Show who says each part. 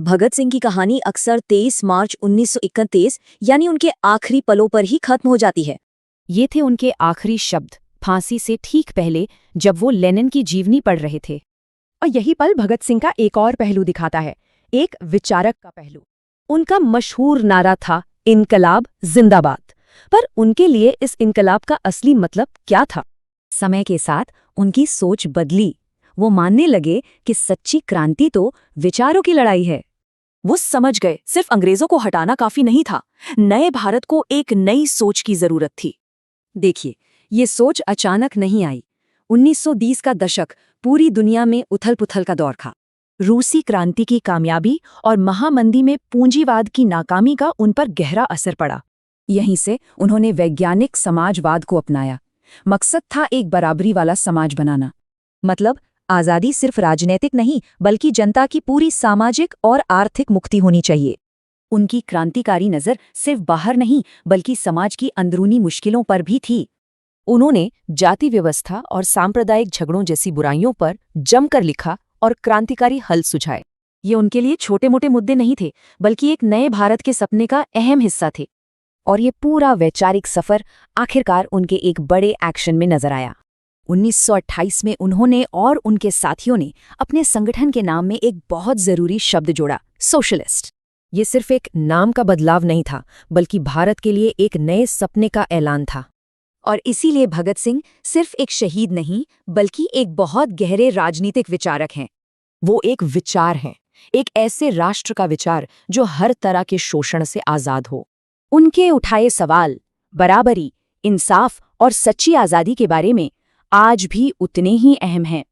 Speaker 1: भगत सिंह की कहानी अक्सर 23 मार्च 1931 यानी उनके आखिरी पलों पर ही खत्म हो जाती है।
Speaker 2: ये थे उनके आखिरी शब्द फांसी से ठीक पहले, जब वो लेनिन की जीवनी पढ़ रहे थे।
Speaker 3: और यही पल भगत सिंह का एक और पहलू दिखाता है, एक विचारक का पहलू। उनका मशहूर नारा था इनकलाब जिंदाबाद। पर उनके लिए इस इनकलाब का असली मतलब क्या था?
Speaker 1: समय के साथ उनकी सोच बदली। वो मानने लगे कि सच्ची क्रांति तो विचारों की लड़ाई है। वो समझ गए सिर्फ अंग्रेजों को हटाना काफी नहीं था, नए भारत को एक नई सोच की जरूरत थी। देखिए, ये सोच अचानक नहीं आई। 1920 का दशक पूरी दुनिया में उथल-पुथल का दौर था।
Speaker 3: रूसी क्रांति की कामयाबी और महामंदी में पूंजीवाद की नाकामी का उन पर गहरा असर पड़ा।
Speaker 1: यहीं से उन्होंने वैज्ञानिक समाजवाद को अपनाया। मकसद था एक बराबरी वाला समाज बनाना। मतलब आज़ादी सिर्फ राजनीतिक नहीं, बल्कि जनता की पूरी सामाजिक और आर्थिक मुक्ति होनी चाहिए। उनकी क्रांतिकारी नज़र सिर्फ बाहर नहीं, बल्कि समाज की अंदरूनी मुश्किलों पर भी थी।
Speaker 2: उन्होंने जाति व्यवस्था और सांप्रदायिक झगड़ों जैसी बुराइयों पर जमकर लिखा और क्रांतिकारी हल सुझाए।
Speaker 1: ये उनके लिए छोटे-मोटे मुद्दे नहीं थे, बल्कि एक नए भारत के सपने का अहम हिस्सा थे।
Speaker 2: और ये पूरा वैचारिक सफर आखिरकार उनके एक बड़े एक्शन में नजर आया। 1928 में उन्होंने और उनके साथियों ने अपने संगठन के नाम में एक बहुत जरूरी शब्द जोड़ा, सोशलिस्ट।
Speaker 3: ये सिर्फ एक नाम का बदलाव नहीं था, बल्कि भारत के लिए एक नए सपने का ऐलान था।
Speaker 1: और इसीलिए भगत सिंह सिर्फ एक शहीद नहीं, बल्कि एक बहुत गहरे राजनीतिक विचारक हैं।
Speaker 3: वो एक विचार हैं, एक ऐसे राष्ट्र का विचार जो हर तरह के शोषण से आज़ाद हो।
Speaker 2: उनके उठाए सवाल बराबरी, इंसाफ और सच्ची आज़ादी के बारे में आज भी उतने ही अहम हैं।